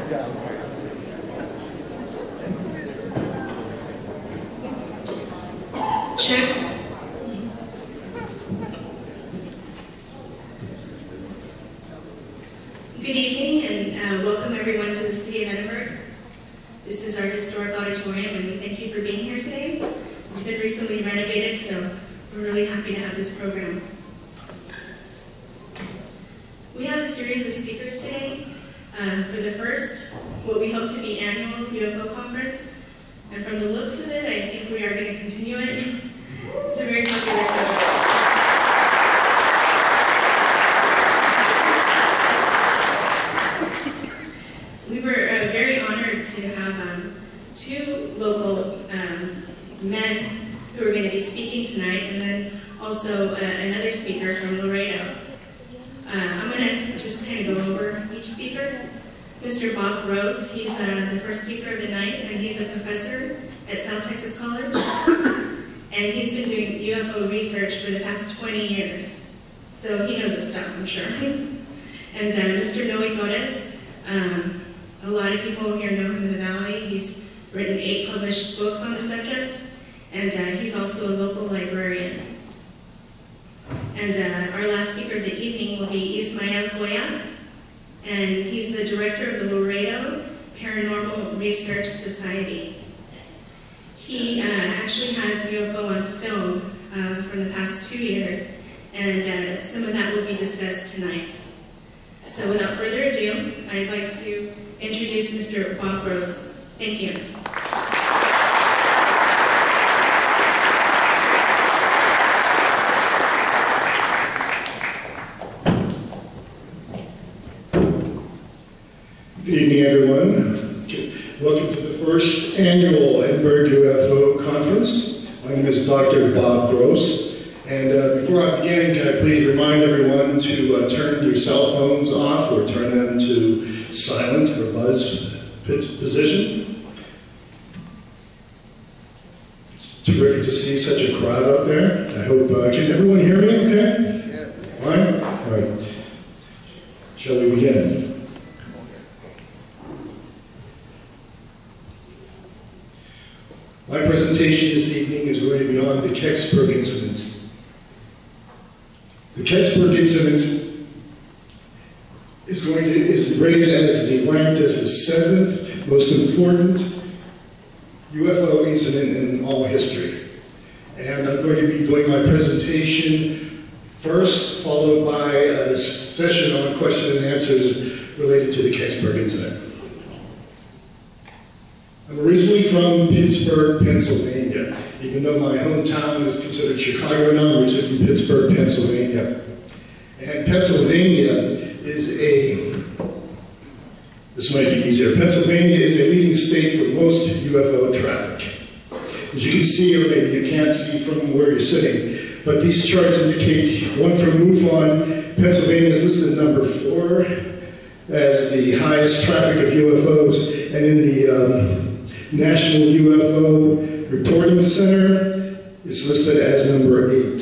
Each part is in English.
Check. Good evening and welcome everyone to the city of Edinburg. This is our historic auditorium and we thank you for being here today. It's been recently renovated, so we're really happy to have this program. We have a series of speakers today. For the first, what we hope to be annual UFO conference. And from the looks of it, I think we are going to continue it. It's a very popular subject. We were very honored to have two local men who are going to be speaking tonight, and then also another speaker from Laredo. I'm going to just kind of go over each speaker. Mr. Bob Gross, he's the first speaker of the night, and he's a professor at South Texas College. And he's been doing UFO research for the past 20 years. So he knows his stuff, I'm sure. And Mr. Noe Torres, a lot of people here know him in the Valley. He's written 8 published books on the subject, and he's also a local librarian. And our last speaker of the evening will be Ismael Goya, and he's the director of the Laredo Paranormal Research Society. He actually has UFO on film for the past 2 years, and some of that will be discussed tonight. So without further ado, I'd like to introduce Mr. Bob Gross. Thank you. Good evening, everyone. Welcome to the first annual Edinburg UFO Conference. My name is Dr. Bob Gross. And before I begin, can I please remind everyone to turn your cell phones off or turn them to silent or buzz position. It's terrific to see such a crowd up there. I hope, can everyone hear me okay? Yeah. Fine? All right. Shall we begin? My presentation this evening is going to be on the Kecksburg incident. The Kecksburg incident is rated as ranked as the 7th most important UFO incident in all history. And I'm going to be doing my presentation first, followed by a session on question and answers related to the Kecksburg incident. I'm originally from Pittsburgh, Pennsylvania. Even though my hometown is considered Chicago now, I'm originally from Pittsburgh, Pennsylvania. And Pennsylvania is this might be easier. Pennsylvania is a leading state for most UFO traffic. As you can see, or maybe you can't see from where you're sitting, but these charts indicate, one from MUFON, Pennsylvania is listed number 4 as the highest traffic of UFOs, and in the National UFO Reporting Center is listed as number 8.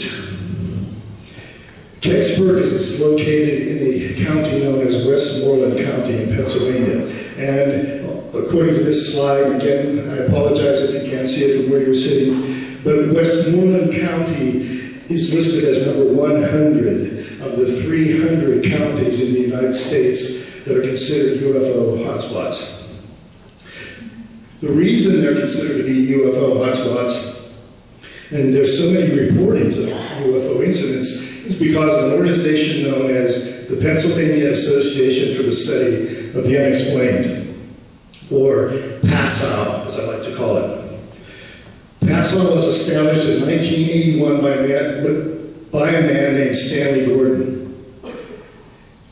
Kecksburg is located in the county known as Westmoreland County in Pennsylvania. And according to this slide, again, I apologize if you can't see it from where you're sitting, but Westmoreland County is listed as number 100 of the 300 counties in the United States that are considered UFO hotspots. The reason they're considered to be UFO hotspots, and there's so many reportings of UFO incidents, is because of an organization known as the Pennsylvania Association for the Study of the Unexplained, or PASA, as I like to call it. PASA was established in 1981 by a man named Stanley Gordon.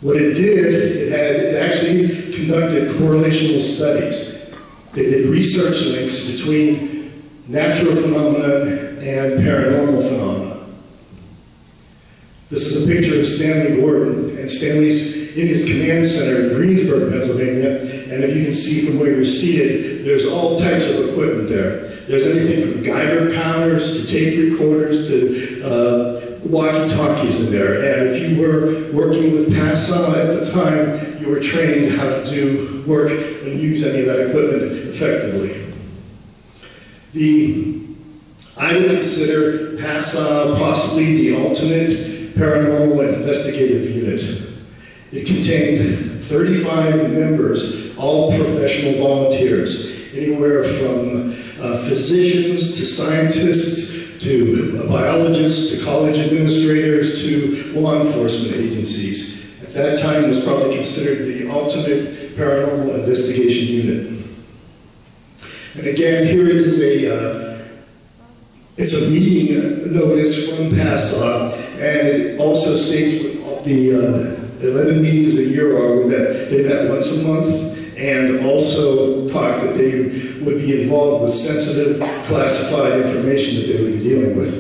What it did, it actually conducted correlational studies. They did research links between natural phenomena and paranormal phenomena. This is a picture of Stanley Gordon, and Stanley's in his command center in Greensburg, Pennsylvania, and if you can see from where you're seated, there's all types of equipment there. There's anything from Geiger counters to tape recorders to walkie-talkies in there. And if you were working with PASA at the time, you were trained how to do work and use any of that equipment effectively. I would consider PASA possibly the ultimate paranormal and investigative unit. It contained 35 members, all professional volunteers, anywhere from physicians to scientists to biologists to college administrators to law enforcement agencies. At that time, it was probably considered the ultimate paranormal investigation unit. And again, here it is it's a meeting notice from PASA, and it also states what the 11 meetings a year are, that they met once a month, and also talked that they would be involved with sensitive, classified information that they would be dealing with.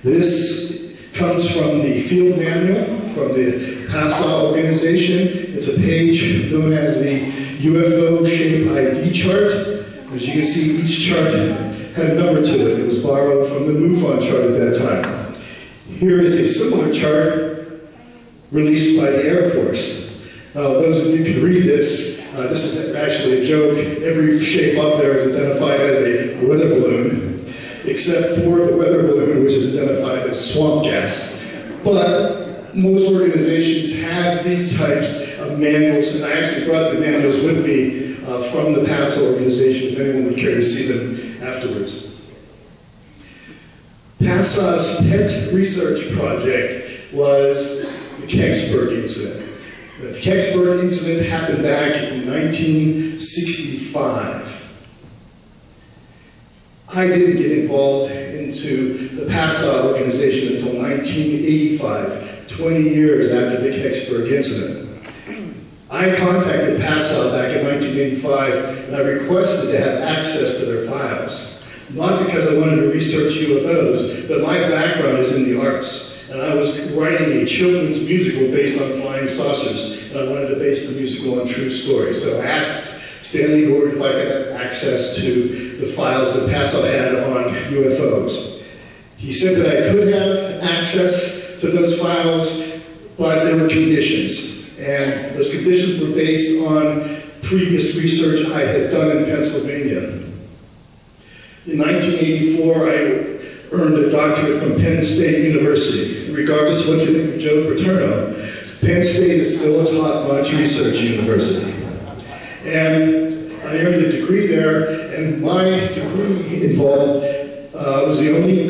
This comes from the field manual from the PASA organization. It's a page known as the UFO shape ID chart. As you can see, each chart had a number to it. It was borrowed from the MUFON chart at that time. Here is a similar chart released by the Air Force. Those of you who can read this, this is actually a joke. Every shape up there is identified as a weather balloon, except for the weather balloon, which is identified as swamp gas. But most organizations have these types of manuals, and I actually brought the manuals with me from the PASA organization, if anyone would care to see them afterwards. PASA's pet research project was the Kecksburg incident. The Kecksburg incident happened back in 1965. I didn't get involved into the PASA organization until 1985, 20 years after the Kecksburg incident. I contacted PASA back in 1985, and I requested to have access to their files. Not because I wanted to research UFOs, but my background is in the arts. And I was writing a children's musical based on flying saucers, and I wanted to base the musical on true stories. So I asked Stanley Gordon if I could have access to the files that PASA had on UFOs. He said that I could have access to those files, but there were conditions. And those conditions were based on previous research I had done in Pennsylvania. In 1984, I earned a doctorate from Penn State University. Regardless of what you think of Joe Paterno, Penn State is still a top-notch research university. And I earned a degree there, and my degree involved was the only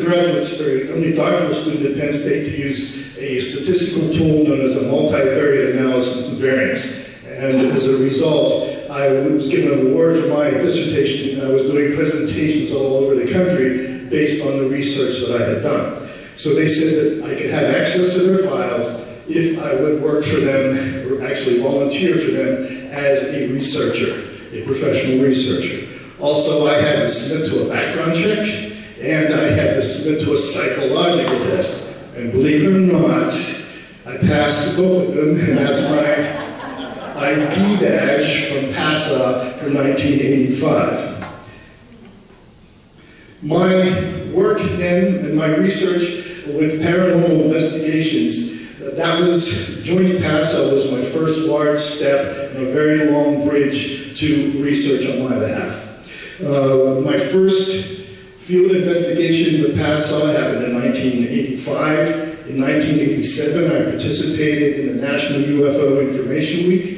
only doctoral student at Penn State to use a statistical tool known as a multivariate analysis of variance. And as a result, I was given an award for my dissertation, and I was doing presentations all over the country based on the research that I had done. So they said that I could have access to their files if I would work for them, or actually volunteer for them as a researcher, a professional researcher. Also, I had to submit to a background check, and I had to submit to a psychological test. And believe it or not, I passed both of them, and that's my ID badge from PASA for 1985. My work then and my research with paranormal investigations, joining PASA was my first large step and a very long bridge to research on my behalf. My first field investigation with PASA happened in 1985. In 1987, I participated in the National UFO Information Week.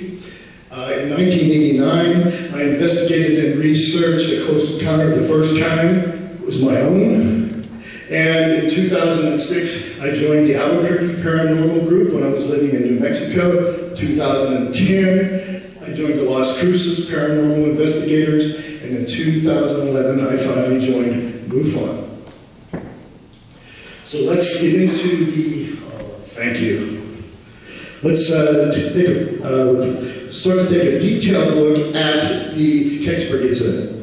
In 1989, I investigated and researched a close encounter of the first kind. It was my own. And in 2006, I joined the Albuquerque Paranormal Group when I was living in New Mexico. 2010, I joined the Las Cruces Paranormal Investigators. And in 2011, I finally joined MUFON. So let's get into the, thank you. Let's start to take a detailed look at the Kecksburg incident.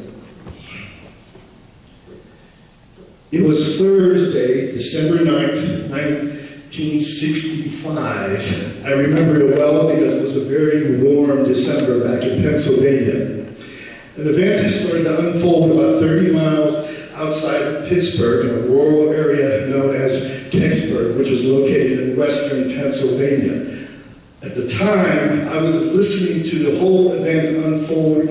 It was Thursday, December 9th, 1965. I remember it well because it was a very warm December back in Pennsylvania. An event has started to unfold about 30 miles outside of Pittsburgh in a rural area known as Kecksburg, which was located in western Pennsylvania. At the time, I was listening to the whole event unfold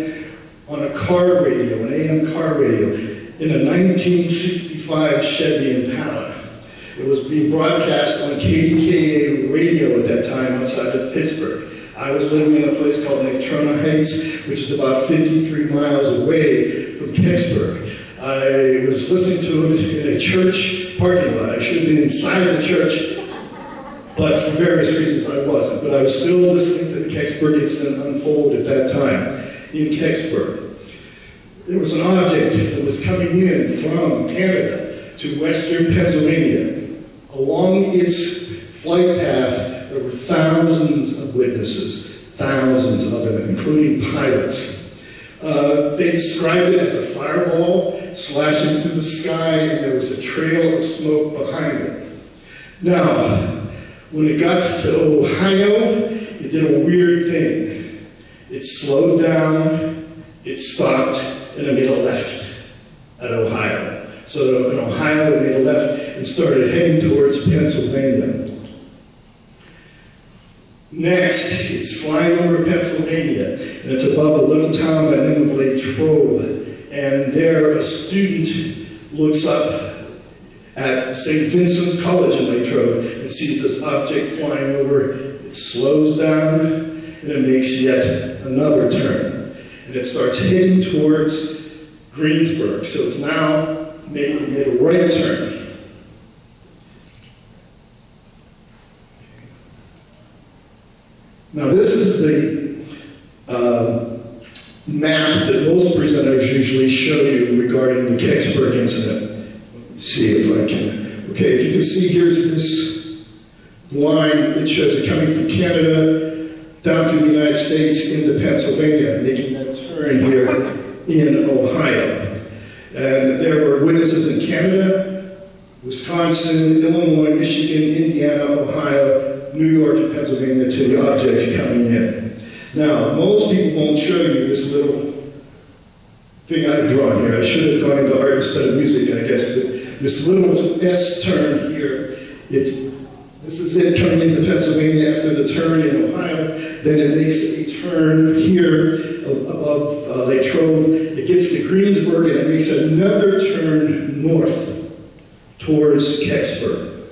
on a car radio, an AM car radio, in a 1965 Chevy Impala. It was being broadcast on KDKA radio at that time outside of Pittsburgh. I was living in a place called Natrona Heights, which is about 53 miles away from Kecksburg. I was listening to it in a church parking lot. I should have been inside the church, but for various reasons I wasn't. But I was still listening to the Kecksburg incident unfold at that time in Kecksburg. There was an object that was coming in from Canada to western Pennsylvania. Along its flight path, there were thousands of witnesses, thousands of them, including pilots. They described it as a fireball slashing through the sky, and there was a trail of smoke behind it. Now, when it got to Ohio, it did a weird thing. It slowed down, it stopped, and it made a left at Ohio. So in Ohio, it made a left and started heading towards Pennsylvania. Next, it's flying over Pennsylvania, and it's above a little town by the name of Latrobe. And there, a student looks up at St. Vincent's College in Latrobe and sees this object flying over. It slows down, and it makes yet another turn. And it starts heading towards Greensburg. So it's now made a right turn. Now this is the map that most presenters usually show you regarding the Kecksburg incident. Let me see if I can. Okay, if you can see, here's this line. It shows it coming from Canada down through the United States into Pennsylvania, making that turn here in Ohio. And there were witnesses in Canada, Wisconsin, Illinois, Michigan, Indiana, Ohio, New York, and Pennsylvania to the object coming in. Now, most people won't show you this little thing I've drawn here. I should have gone into art instead of music, I guess, but this little S turn here, this is it coming into Pennsylvania after the turn in Ohio. Then it makes a turn here above Latrobe. It gets to Greensburg, and it makes another turn north towards Kecksburg.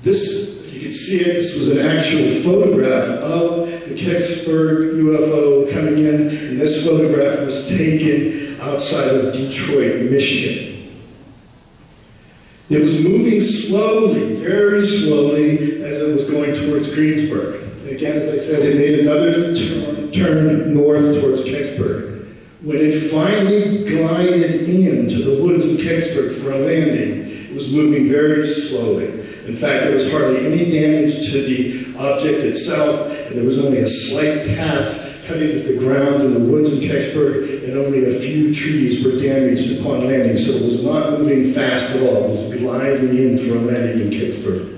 This, you can see it, this was an actual photograph of the Kecksburg UFO coming in, and this photograph was taken outside of Detroit, Michigan. It was moving slowly, very slowly, as it was going towards Greensburg. And again, as I said, it made another turn north towards Kecksburg. When it finally glided into the woods of Kecksburg for a landing, it was moving very slowly. In fact, there was hardly any damage to the object itself, and there was only a slight path cutting to the ground in the woods of Kecksburg, and only a few trees were damaged upon landing, so it was not moving fast at all. It was gliding in for a landing in Kecksburg.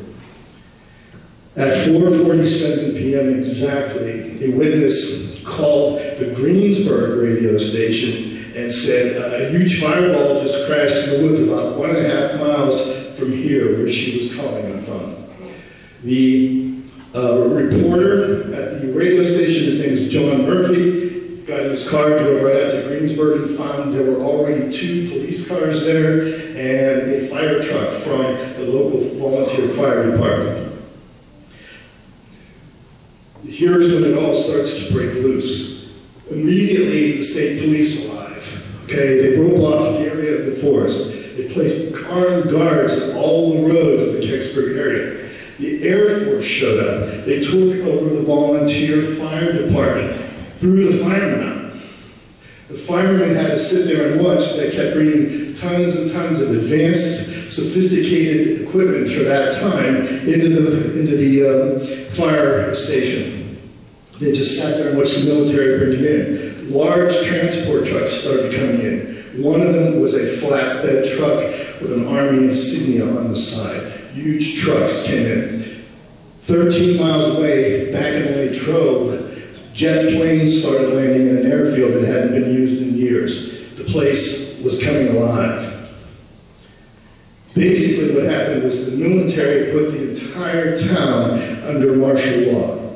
At 4:47 p.m. exactly, a witness called the Greensburg radio station and said a huge fireball just crashed in the woods about 1.5 miles from here, where she was calling from. The reporter at the radio station, his name is John Murphy, got in his car, drove right out to Greensburg, and found there were already 2 police cars there and a fire truck from the local volunteer fire department. Here's when it all starts to break loose. Immediately, the state police arrive. Okay, they rope off the area of the forest. They placed armed guards at all the roads in the Kecksburg area. The Air Force showed up. They took over the volunteer fire department, threw the firemen out. The firemen had to sit there and watch. They kept bringing tons and tons of advanced, sophisticated equipment for that time into the fire station. They just sat there and watched the military bring it in. Large transport trucks started coming in. One of them was a flatbed truck with an Army insignia on the side. Huge trucks came in. 13 miles away, back in Latrobe, jet planes started landing in an airfield that hadn't been used in years. The place was coming alive. Basically what happened was the military put the entire town under martial law.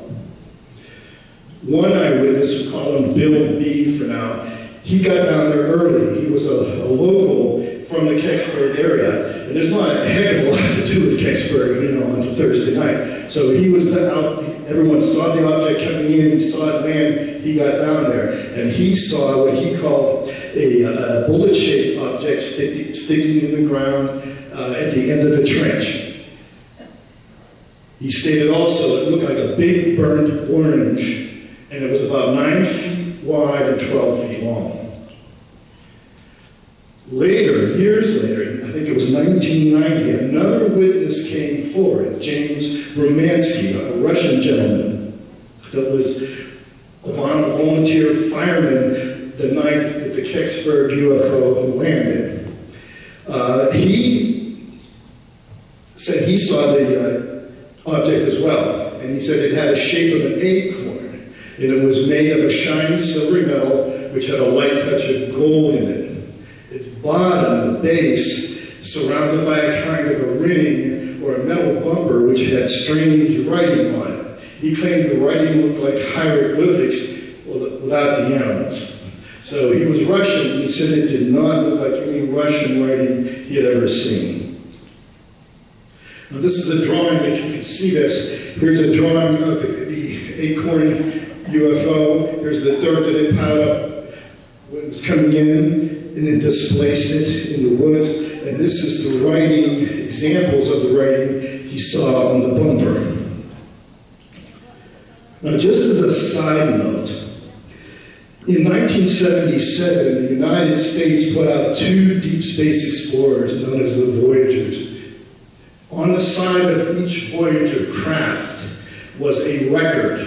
One eyewitness, we'll call him Bill B for now, he got down there early. He was a local from the Kecksburg area. And there's not a heck of a lot to do with Kecksburg, you know, on a Thursday night. So he was out, everyone saw the object coming in, he saw it land, he got down there. And he saw what he called a bullet-shaped object sticking in the ground at the end of the trench. He stated also it looked like a big burnt orange, and it was about 9 feet wide and 12 feet long. Later, years later, I think it was 1990, another witness came forward, James Romansky, a Russian gentleman that was a volunteer fireman the night that the Kecksburg UFO landed. He said he saw the object as well, and he said it had a shape of an acorn, and it was made of a shiny silvery metal which had a light touch of gold in it. Its bottom, the base, surrounded by a kind of a ring or a metal bumper which had strange writing on it. He claimed the writing looked like hieroglyphics without the animals. So he was Russian, and he said it did not look like any Russian writing he had ever seen. Now this is a drawing, if you can see this. Here's a drawing of the acorn UFO. Here's the dirt that it piled up when it was coming in, and then displaced it in the woods. And this is the writing, examples of the writing he saw on the bumper. Now, just as a side note, in 1977, the United States put out 2 deep space explorers known as the Voyagers. On the side of each Voyager craft was a record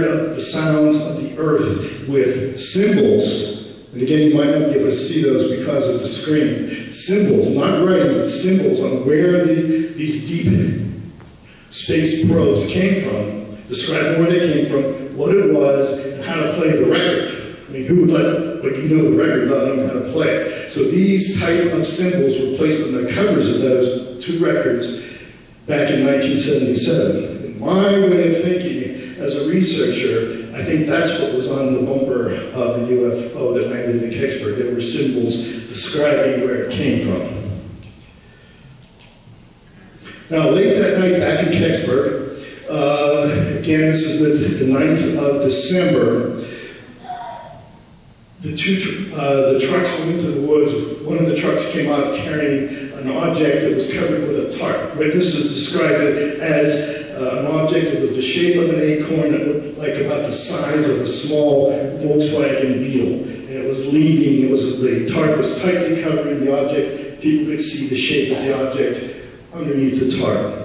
of the sounds of the Earth with symbols. And again, you might not be able to see those because of the screen. Symbols, not writing, but symbols on where these deep space probes came from, describing where they came from, what it was, and how to play the record. I mean, who would let you know the record without knowing how to play it? So these type of symbols were placed on the covers of those 2 records back in 1977. In my way of thinking, as a researcher, I think that's what was on the bumper of the UFO that landed in Kecksburg. There were symbols describing where it came from. Now, late that night back in Kecksburg, again, this is the 9th of December, the trucks went into the woods. One of the trucks came out carrying an object that was covered with a tarp. Witnesses described it as an object that was the shape of an acorn that looked like about the size of a small Volkswagen Beetle. And it was leaning, the tarp was tightly covering the object. People could see the shape of the object underneath the tarp.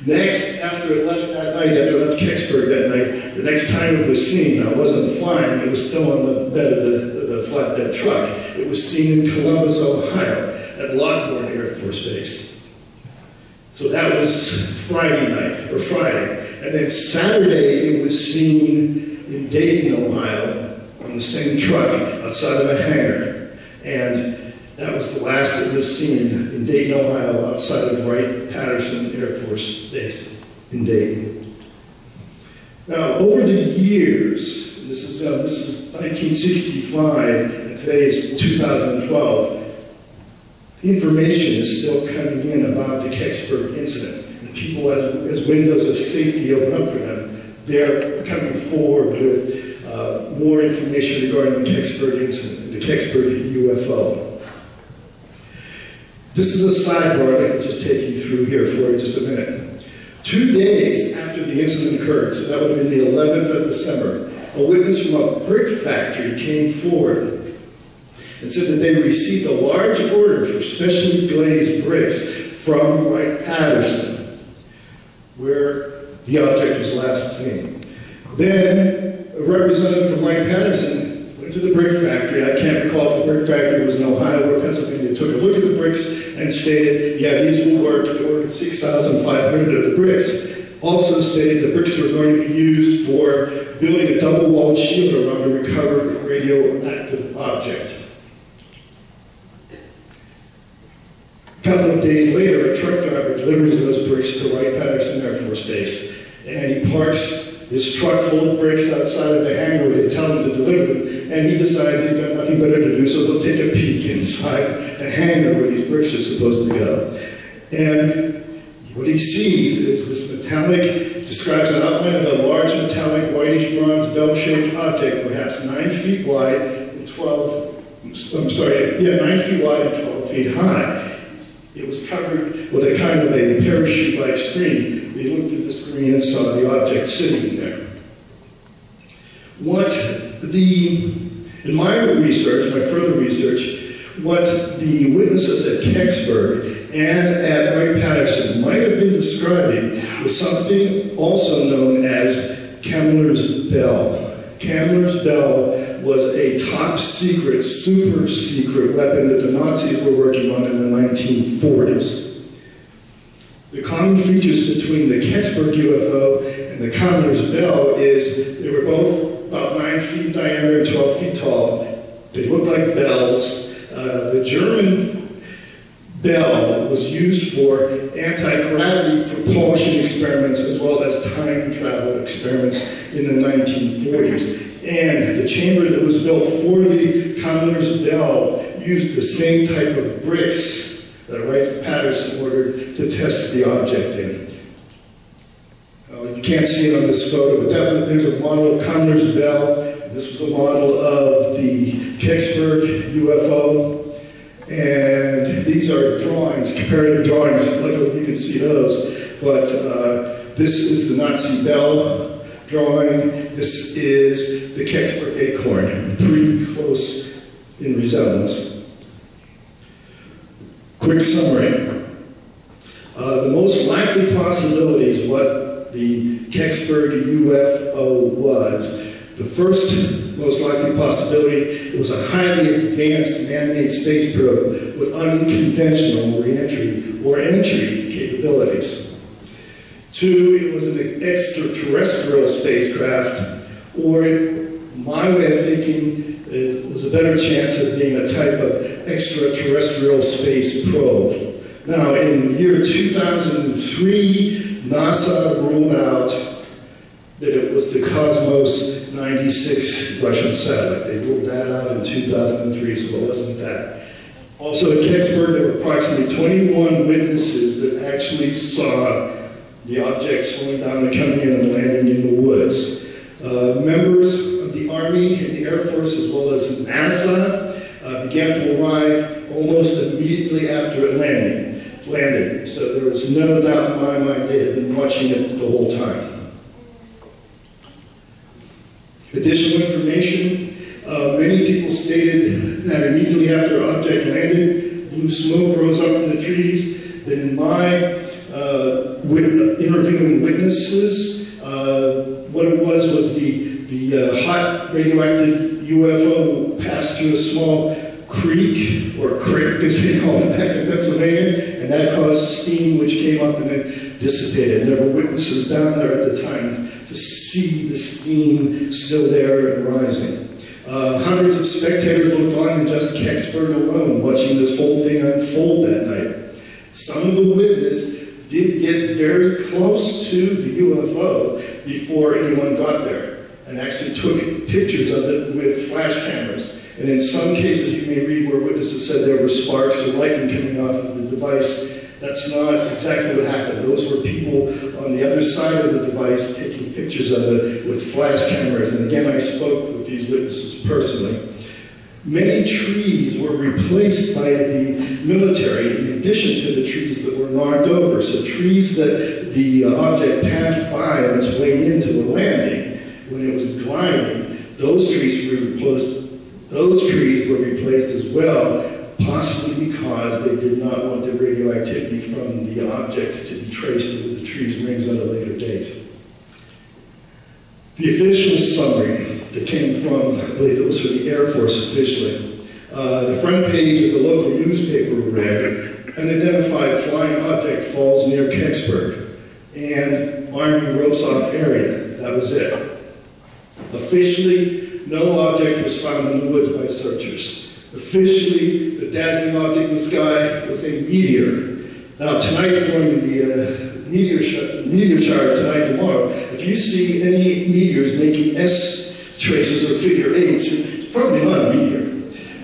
Next, after it left that night, after it left Kecksburg that night, the next time it was seen, now it wasn't flying, it was still on the bed of the flatbed truck. It was seen in Columbus, Ohio, at Lockbourne Air Force Base. So that was Friday night, or Friday. And then Saturday, it was seen in Dayton, Ohio, on the same truck outside of a hangar. And that was the last that was seen in Dayton, Ohio, outside of Wright-Patterson Air Force Base in Dayton. Now, over the years, this is 1965, and today is 2012, information is still coming in about the Kecksburg incident. And people, as windows of safety open up for them, they're coming forward with more information regarding the Kecksburg incident, the Kecksburg UFO. This is a sidebar I can just take you through here for just a minute. 2 days after the incident occurred, so that would have been the 11th of December, a witness from a brick factory came forward and said that they received a large order for specially glazed bricks from Wright-Patterson, where the object was last seen. Then, a representative from Wright-Patterson went to the brick factory. I can't recall if the brick factory was in Ohio or Pennsylvania. They took a look at the bricks and stated, yeah, these will work. They ordered 6,500 of the bricks. Also stated the bricks were going to be used for building a double-walled shield around a recovered radioactive object. A couple of days later, a truck driver delivers those bricks to Wright-Patterson Air Force Base, and he parks his truck full of bricks outside of the hangar where they tell him to deliver them, and he decides he's got nothing better to do, so he'll take a peek inside the hangar where these bricks are supposed to go. And what he sees is this metallic, describes an outline of a large metallic whitish bronze bell-shaped object, perhaps 9 feet wide and 9 feet wide and 12 feet high. It was covered with a kind of a parachute-like screen. We looked through the screen and saw the object sitting there. In my research, my further research, what the witnesses at Kecksburg and at Wright-Patterson might have been describing was something also known as Kemmler's Bell. Kemmler's Bell was a top secret, super secret weapon that the Nazis were working on in the 1940s. The common features between the Kecksburg UFO and the Kemmler's Bell is they were both about 9 feet in diameter and 12 feet tall. They looked like bells. The German bell was used for anti-gravity propulsion experiments as well as time travel experiments in the 1940s. And the chamber that was built for the Kemmler's Bell used the same type of bricks that Wright-Patterson ordered to test the object in. You can't see it on this photo, but there's a model of Kemmler's Bell. This was a model of the Kecksburg UFO. And these are drawings, comparative drawings. Luckily you can see those. But this is the Nazi Bell drawing. This is the Kecksburg acorn, pretty close in resemblance. Quick summary. The most likely possibilities, what the Kecksburg UFO was. The first most likely possibility, it was a highly advanced man-made space probe with unconventional re-entry or entry capabilities. 2, it was an extraterrestrial spacecraft, or my way of thinking, it was a better chance of being a type of extraterrestrial space probe. Now, in the year 2003, NASA ruled out that it was the Cosmos 96 Russian satellite. They ruled that out in 2003, so it wasn't that. Also at Kecksburg, there were approximately 21 witnesses that actually saw the objects slowing down and coming in and landing in the woods. Members of the Army and the Air Force, as well as NASA, began to arrive almost immediately after it landed. So there was no doubt in my mind they had been watching it the whole time. Additional information, many people stated that immediately after the object landed, blue smoke rose up in the trees. Then in my interviewing witnesses, what it was the hot radioactive UFO passed through a small creek, or creek as they call it back in Pennsylvania, and that caused steam which came up and then dissipated. There were witnesses down there at the time to see the steam still there and rising. Hundreds of spectators looked on in just Kecksburg alone, watching this whole thing unfold that night. Some of the witnesses did get very close to the UFO before anyone got there, and actually took pictures of it with flash cameras. And in some cases, you may read where witnesses said there were sparks or lightning coming off of the device. That's not exactly what happened. Those were people on the other side of the device taking pictures of it with flash cameras. And again, I spoke with these witnesses personally. Many trees were replaced by the military in addition to the trees that were knocked over. So trees that the object passed by on its way into the landing, when it was gliding, those trees were replaced. Those trees were replaced as well, possibly because they did not want the radioactivity from the object to be traced to the tree's rings at a later date. The official summary that came from, I believe it was from the Air Force officially, the front page of the local newspaper read, "Unidentified flying object falls near Kecksburg," and Army ropes off area. That was it. Officially, no object was found in the woods by searchers. Officially, the dazzling object in the sky was a meteor. Now, tonight during meteor shower tonight, tomorrow, if you see any meteors making S traces or figure eights, it's probably not a meteor.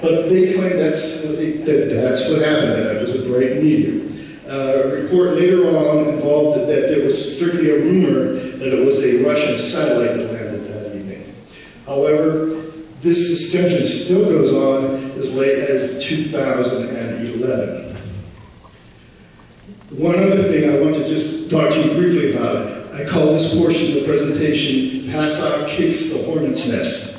But they claim that's what happened. That it was a bright meteor. A report later on involved that there was strictly a rumor that it was a Russian satellite that landed that evening. However, this discussion still goes on as late as 2011. One other thing I want to just talk to you briefly about. I call this portion of the presentation PASA Kicks the Hornet's Nest.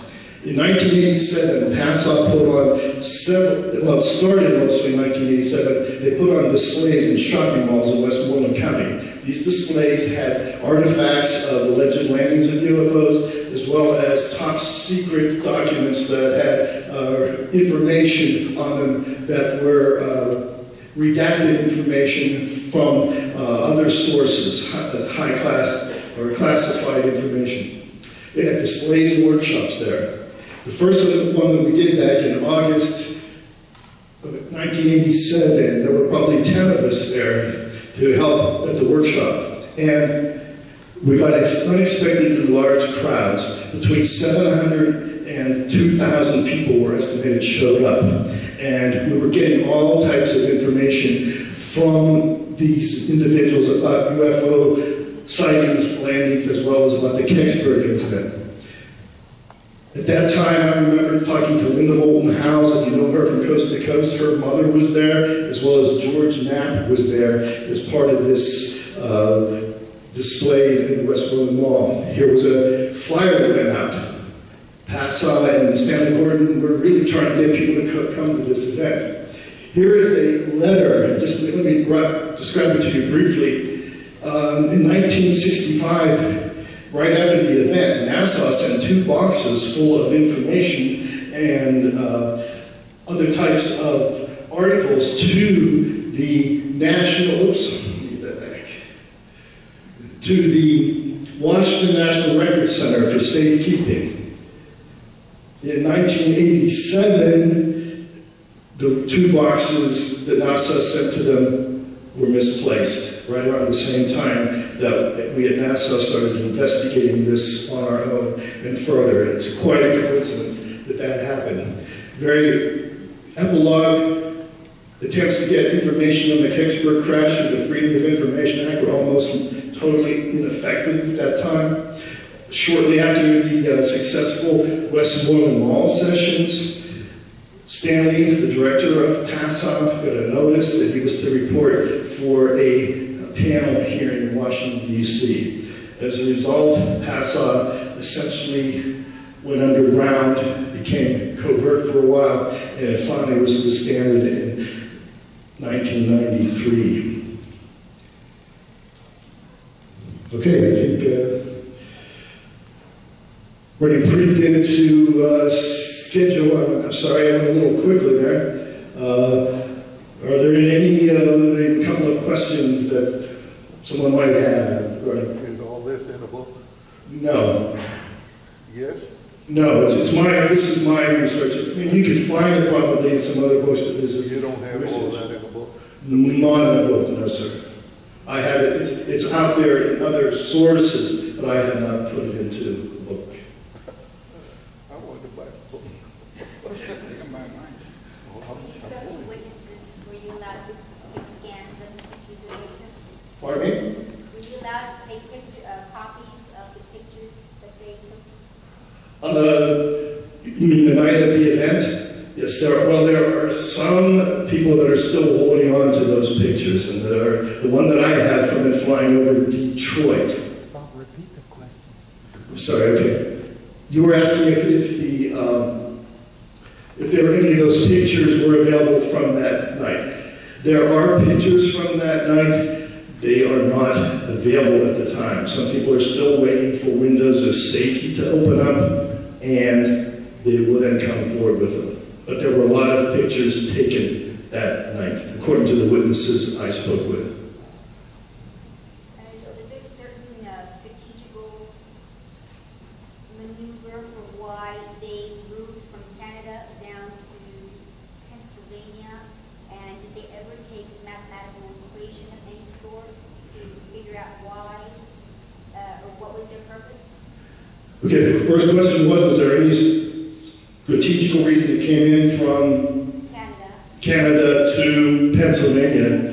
In 1987, PASA put on several, well, it started mostly in 1987, they put on displays in shopping malls in Westmoreland County. These displays had artifacts of alleged landings of UFOs, as well as top secret documents that had information on them that were redacted information from other sources, high class or classified information. They had displays and workshops there. The first one that we did back in August of 1987, there were probably 10 of us there to help at the workshop. And we got unexpectedly large crowds. Between 700 and 2,000 people were estimated showed up. And we were getting all types of information from these individuals about UFO sightings, landings, as well as about the Kecksburg incident. At that time, I remember talking to Linda Moulton Howes, if you know her from Coast to Coast. Her mother was there, as well as George Knapp was there as part of this display in the Westmoreland Mall. Here was a flyer that went out. PASA and Stanley Gordon were really trying to get people to come to this event. Here is a letter, just let me describe it to you briefly. In 1965, right after the event, NASA sent 2 boxes full of information and other types of articles to the to the Washington National Records Center for safekeeping. In 1987, the 2 boxes that NASA sent to them were misplaced, right around the same time that we at NASA started investigating this on our own and further. It's quite a coincidence that that happened. Very epilogue. Attempts to get information on the Kecksburg crash through the Freedom of Information Act were almost totally ineffective at that time. Shortly after the successful Westmoreland Mall sessions, Stanley, the director of PASA, got a notice that he was to report for a panel hearing in Washington, D.C. As a result, PASA essentially went underground, became covert for a while, and it finally was disbanded in 1993. Okay, I think we're getting pretty good to schedule. I'm sorry, I went a little quickly there. Are there any couple of questions that someone might have? Is all this in a book? No. Yes? No, this is my research. I mean, you can find it probably in some other books, but this is You don't have research. all of that in a book? Not in a book, no, sir. I have it. It's out there in other sources, but I have not put it into a book. I want to buy a book. In my mind. Witnesses, were you allowed to take scans of the pictures of the Pardon me? Were you allowed to take copies of the pictures that they took? You mean the night of the event? Yes, there are some people that are still holding on to those pictures, and that are the one that I have from it flying over Detroit. Bob, repeat the questions. I'm sorry. Okay, you were asking if there were any of those pictures were available from that night. There are pictures from that night. They are not available at the time. Some people are still waiting for windows of safety to open up, and they will then come forward with them. But there were a lot of pictures taken that night, according to the witnesses I spoke with. And is there a certain strategical maneuver for why they moved from Canada down to Pennsylvania? And did they ever take mathematical equation of any sort to figure out Okay, the first question was there any strategical reason it came in from Canada to Pennsylvania?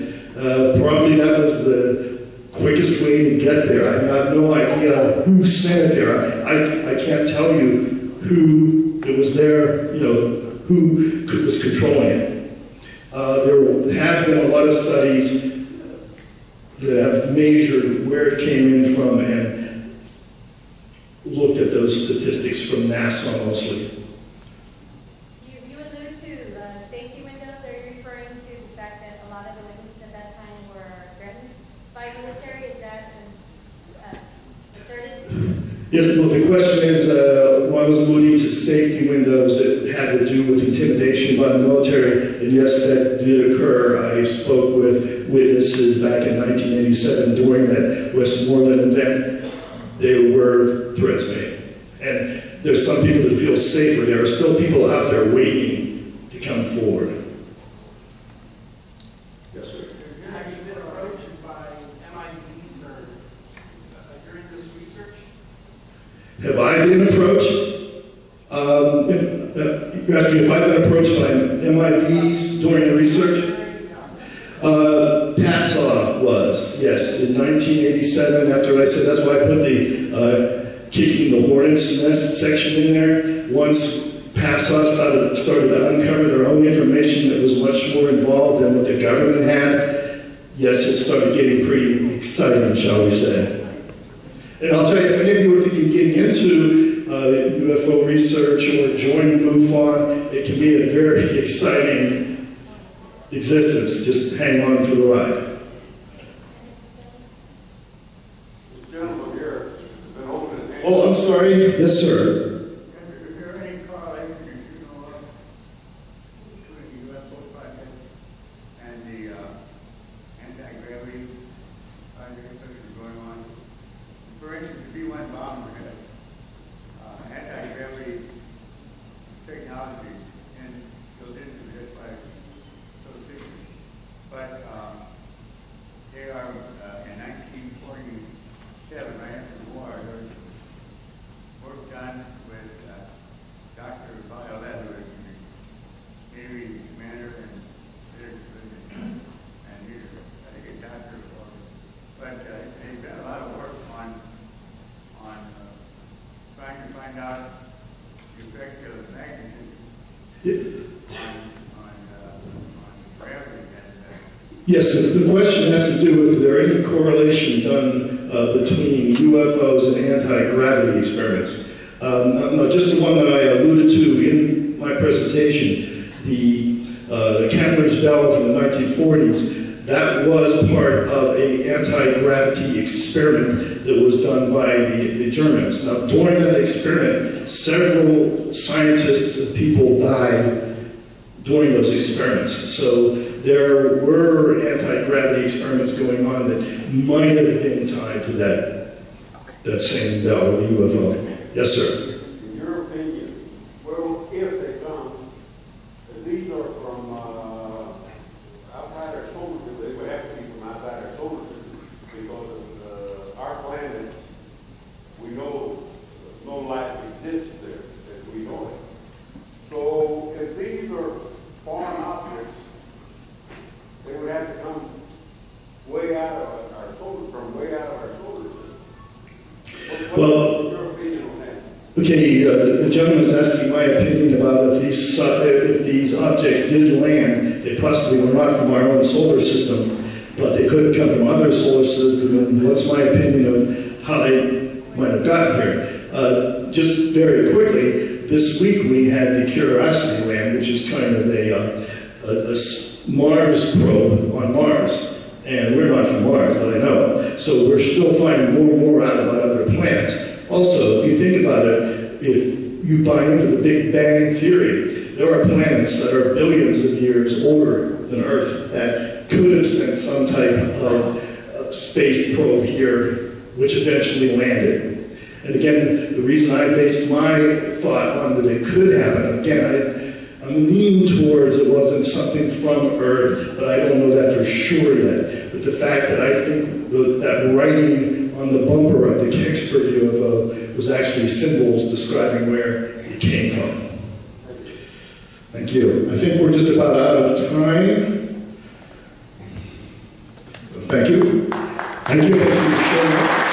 Probably that was the quickest way to get there. I have no idea who sent it there. I can't tell you who it was there, who was controlling it. There have been a lot of studies that have measured where it came in from and looked at those statistics from NASA mostly. You alluded to safety windows. Are you referring to the fact that a lot of the witnesses at that time were threatened by military? Is that asserted? Yes, well, the question is, when I was alluding to safety windows, it had to do with intimidation by the military, and yes, that did occur. I spoke with witnesses back in 1987 during that Westmoreland event. There were threats made. And there's some people that feel safer. There are still people out there waiting to come forward. Yes, sir. Have you been approached by MIBs or during this research? Have I been approached? You're asking if I've been approached by MIBs during the research? PASA was, yes, in 1987, after I said, that's why I put the kicking the hornet's nest section in there. Once PASA started to uncover their own information that was much more involved than what the government had, yes, it started getting pretty exciting, shall we say. And I'll tell you, if any of you are thinking of getting into UFO research or joining MUFON, it can be a very exciting existence. Just hang on for the ride. The gentleman here has been open his hand. Oh, I'm sorry. Yes, sir. Is there any correlation you know of between the UFO project and the anti-gravity project that is going on? For instance, if you went bomber had anti-gravity technology and goes into this like those pictures, but they are in 1947, right after the war, there was work done with Dr. Violet, who was the Navy commander and he's, I think, a doctor, but he's done a lot of work on trying to find out the effect of magnetism on gravity. Yes, the question has to do with, is there any correlation done between UFOs and anti-gravity experiments? No, just the one that I alluded to in my presentation, the Kemmler's bell from the 1940s, that was part of an anti-gravity experiment that was done by the Germans. Now, during that experiment, several scientists and people died during those experiments. So there were anti-gravity experiments going on that might have been tied to that same bell, the UFO. Yes, sir. In your opinion, well, if they come, if these are from outside our solar system, they would have to be from outside our solar system, because our planet, we know no life exists there, as we know it. So if these are foreign objects, they would have to come way out of our solar, from way out of our solar system. What is your opinion on that? Okay, the gentleman is asking my opinion about if these objects did land, they possibly were not from our own solar system, but they could have come from other solar systems, and what's my opinion of how they might have gotten here. Just very quickly, this week we had the Curiosity land, which is kind of a Mars probe on Mars. And we're not from Mars, that I know. So we're still finding more and more out about other planets. Also, if you think about it, if you buy into the Big Bang Theory, there are planets that are billions of years older than Earth that could have sent some type of space probe here, which eventually landed. And again, the reason I based my thought on that it could happen, again, I'm leaning towards it wasn't something from Earth, but I don't know that for sure yet. But the fact that I think that writing on the bumper of the Kecksburg UFO was actually symbols describing where it came from. Thank you. I think we're just about out of time. Thank you. Thank you for showing up.